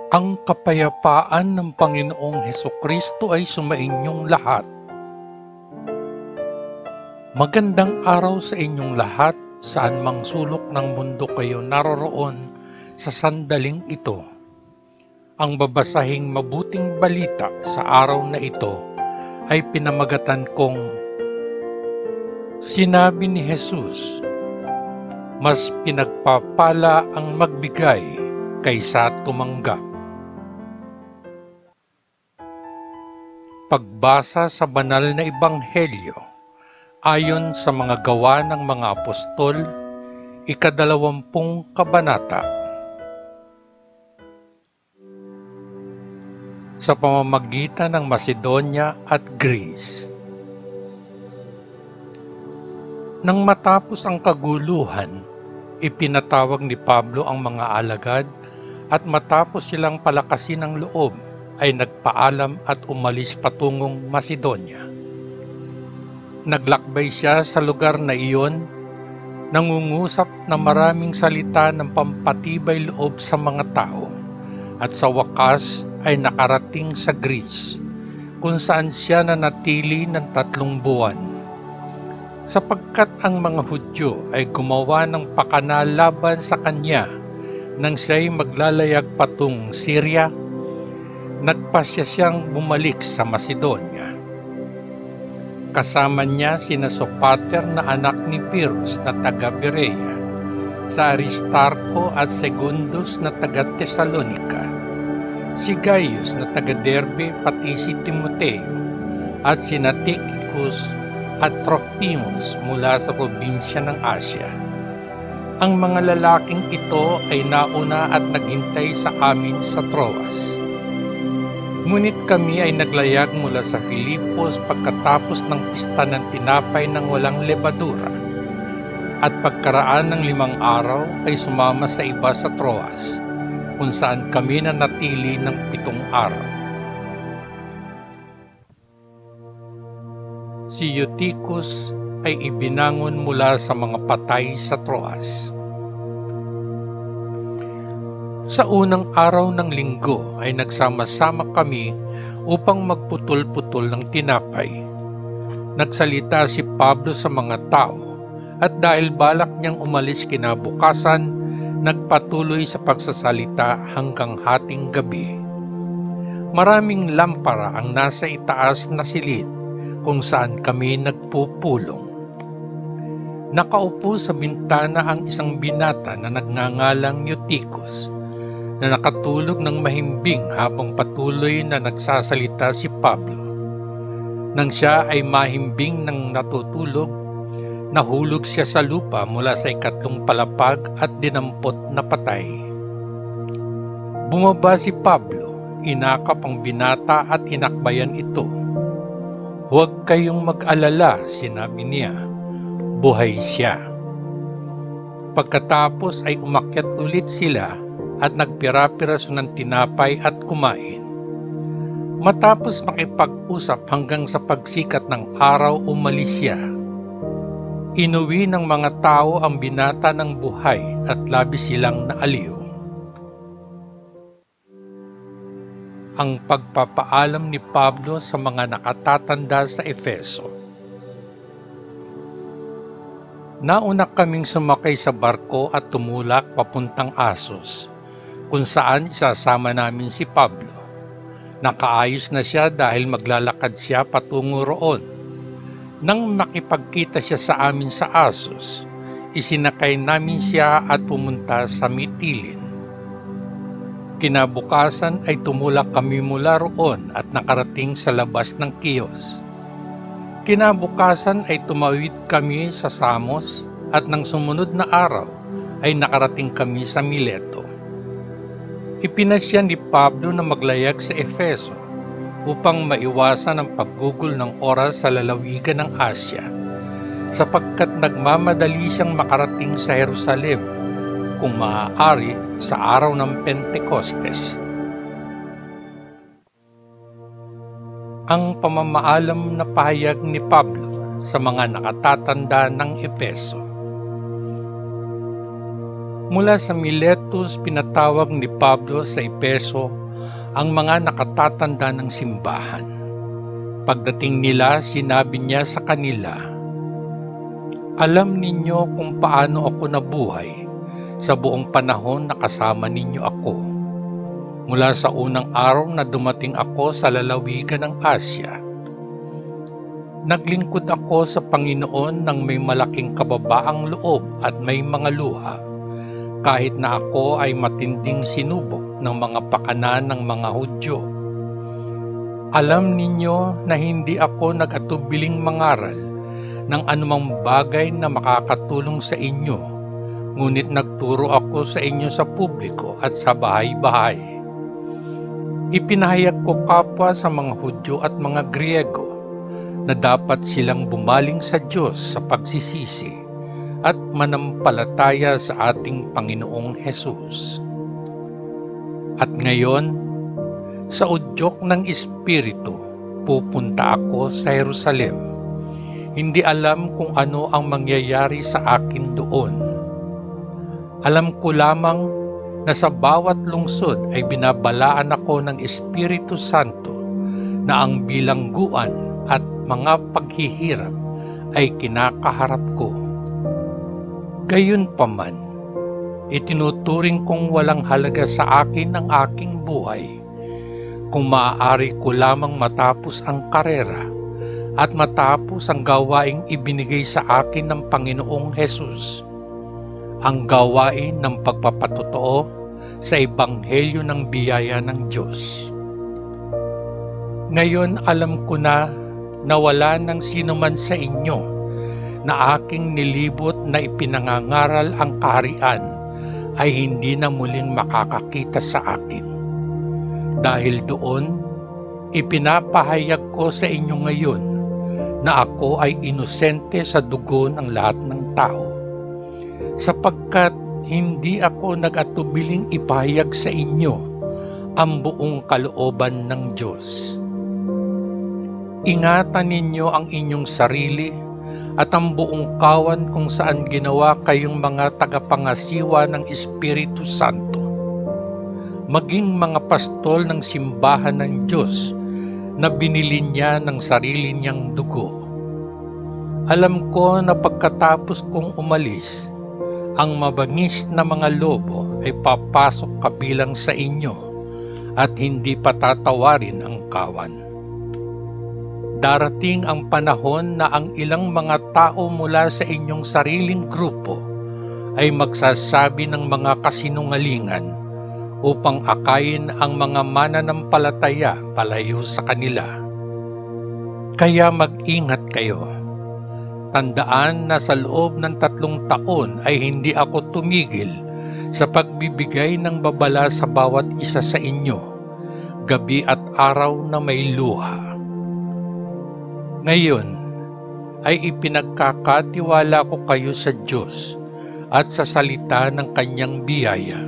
Ang kapayapaan ng Panginoong Hesukristo ay sumainyong lahat. Magandang araw sa inyong lahat, saan mang sulok ng mundo kayo naroroon sa sandaling ito. Ang babasahing mabuting balita sa araw na ito ay pinamagatan kong sinabi ni Jesus, mas pinagpapala ang magbigay kaysa tumanggap. Pagbasa sa banal na ebanghelyo ayon sa mga gawa ng mga apostol, 20 kabanata. Sa pamamagitan ng Macedonia at Greece. Nang matapos ang kaguluhan, ipinatawag ni Pablo ang mga alagad at matapos silang palakasin ng loob, ay nagpaalam at umalis patungong Macedonia. Naglakbay siya sa lugar na iyon, nangungusap na maraming salita ng pampatibay loob sa mga tao, at sa wakas ay nakarating sa Greece, kung saan siya nanatili ng 3 buwan. Sapagkat ang mga Hudyo ay gumawa ng pakana laban sa kanya nang siya'y maglalayag patungong Syria, nagpasya siyang bumalik sa Macedonia. Kasama niya sina Sopater na anak ni Pyrrhus na taga Berea, sa Aristarco at Secundus na taga Thessalonica, si Gaius na taga Derbe pati si Timoteo, at sina Tychicus at Trophimus mula sa probinsya ng Asia. Ang mga lalaking ito ay nauna at naghintay sa amin sa Troas. Ngunit kami ay naglayag mula sa Filipos pagkatapos ng pista ng tinapay ng walang lebadura, at pagkaraan ng 5 araw ay sumama sa iba sa Troas, kung saan kami nanatili ng 7 araw. Si Eutychus ay ibinangon mula sa mga patay sa Troas. Sa unang araw ng linggo ay nagsama-sama kami upang magputol-putol ng tinapay. Nagsalita si Pablo sa mga tao, at dahil balak niyang umalis kinabukasan, nagpatuloy sa pagsasalita hanggang hating gabi. Maraming lampara ang nasa itaas na silid kung saan kami nagpupulong. Nakaupo sa bintana ang isang binata na nagngangalang Eutychus, na nakatulog ng mahimbing habang patuloy na nagsasalita si Pablo. Nang siya ay mahimbing ng natutulog, nahulog siya sa lupa mula sa 2 palapag at dinampot na patay. Bumaba si Pablo, inakap ang binata at inakbayan ito. "Huwag kayong mag-alala," sinabi niya, "buhay siya." Pagkatapos ay umakyat ulit sila at nagpira-piraso ng tinapay at kumain. Matapos makipag-usap hanggang sa pagsikat ng araw, umalis siya. Inuwi ng mga tao ang binata ng buhay at labis silang naaliw. Ang pagpapaalam ni Pablo sa mga nakatatanda sa Efeso. Nauna kaming sumakay sa barko at tumulak papuntang Assos, kung saan isasama namin si Pablo. Nakaayos na siya dahil maglalakad siya patungo roon. Nang makipagkita siya sa amin sa Assos, isinakay namin siya at pumunta sa Mitilene. Kinabukasan ay tumulak kami mula roon at nakarating sa labas ng Chios. Kinabukasan ay tumawid kami sa Samos at nang sumunod na araw ay nakarating kami sa Mileto. Ipinasya ni Pablo na maglayag sa Efeso upang maiwasan ang paggugol ng oras sa lalawigan ng Asya, sapagkat nagmamadali siyang makarating sa Jerusalem kung maaari sa araw ng Pentecostes. Ang pamamaalam na pahayag ni Pablo sa mga nakatatanda ng Efeso. Mula sa Miletus, pinatawag ni Pablo sa Efeso ang mga nakatatanda ng simbahan. Pagdating nila, sinabi niya sa kanila, "Alam ninyo kung paano ako nabuhay sa buong panahon na kasama ninyo ako. Mula sa unang araw na dumating ako sa lalawigan ng Asya. Naglingkod ako sa Panginoon ng may malaking kababaang loob at may mga luha, kahit na ako ay matinding sinubok ng mga pakana ng mga Hudyo. Alam ninyo na hindi ako nag-atubiling mangaral ng anumang bagay na makakatulong sa inyo, ngunit nagturo ako sa inyo sa publiko at sa bahay-bahay. Ipinahayag ko kapwa sa mga Hudyo at mga Griego na dapat silang bumaling sa Diyos sa pagsisisi at manampalataya sa ating Panginoong Hesus. At ngayon, sa udyok ng Espiritu, pupunta ako sa Jerusalem. Hindi alam kung ano ang mangyayari sa akin doon. Alam ko lamang na sa bawat lungsod ay binabalaan ako ng Espiritu Santo na ang bilangguan at mga paghihirap ay kinakaharap ko. Gayunpaman, itinuturing kong walang halaga sa akin ang aking buhay kung maaari ko lamang matapos ang karera at matapos ang gawaing ibinigay sa akin ng Panginoong Hesus, ang gawain ng pagpapatotoo sa Ebanghelyo ng biyaya ng Diyos. Ngayon alam ko na wala ng sino man sa inyo na aking nilibot na ipinangangaral ang kaharian ay hindi na muling makakakita sa akin. Dahil doon, ipinapahayag ko sa inyo ngayon na ako ay inosente sa dugo ng lahat ng tao, sapagkat hindi ako nag-atubiling ipahayag sa inyo ang buong kalooban ng Diyos. Ingatan ninyo ang inyong sarili at ang buong kawan kung saan ginawa kayong mga tagapangasiwa ng Espiritu Santo, maging mga pastol ng simbahan ng Diyos na binili niya ng sarili niyang dugo. Alam ko na pagkatapos kong umalis, ang mabangis na mga lobo ay papasok kabilang sa inyo at hindi patatawarin ang kawan. Darating ang panahon na ang ilang mga tao mula sa inyong sariling grupo ay magsasabi ng mga kasinungalingan upang akayin ang mga mananampalataya palayo sa kanila. Kaya mag-ingat kayo. Tandaan na sa loob ng 3 taon ay hindi ako tumigil sa pagbibigay ng babala sa bawat isa sa inyo, gabi at araw na may luha. Ngayon ay ipinagkakatiwala ko kayo sa Diyos at sa salita ng Kanyang biyaya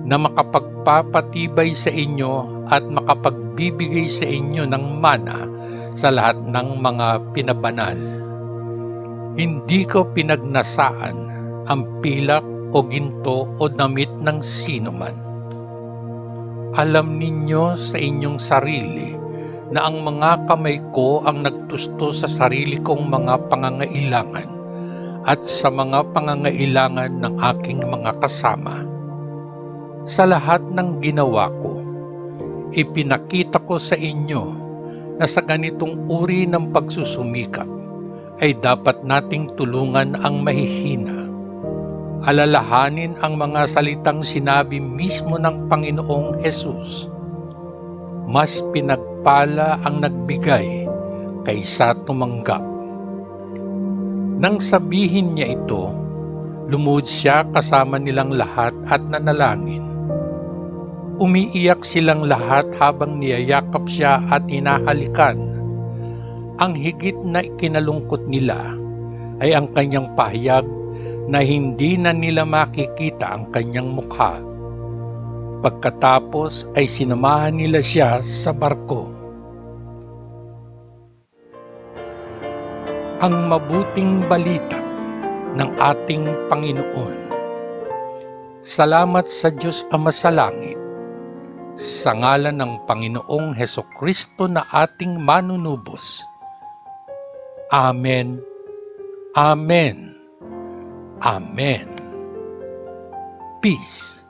na makapagpapatibay sa inyo at makapagbibigay sa inyo ng mana sa lahat ng mga pinabanal. Hindi ko pinagnasaan ang pilak o ginto o damit ng sinuman. Alam ninyo sa inyong sarili na ang mga kamay ko ang nagtusto sa sarili kong mga pangangailangan at sa mga pangangailangan ng aking mga kasama. Sa lahat ng ginawa ko, ipinakita ko sa inyo na sa ganitong uri ng pagsusumikap ay dapat nating tulungan ang mahihina. Alalahanin ang mga salitang sinabi mismo ng Panginoong Hesus. Mas pinagpala ang nagbigay kaysa tumanggap. Nang sabihin niya ito, lumuhod siya kasama nilang lahat at nanalangin. Umiiyak silang lahat habang niyayakap siya at hinahalikan. Ang higit na ikinalungkot nila ay ang kanyang pahayag na hindi na nila makikita ang kanyang mukha. Pagkatapos ay sinamahan nila siya sa barko. Ang mabuting balita ng ating Panginoon. Salamat sa Diyos Ama sa langit, sa ngalan ng Panginoong Hesukristo na ating manunubos. Amen. Amen. Amen. Peace.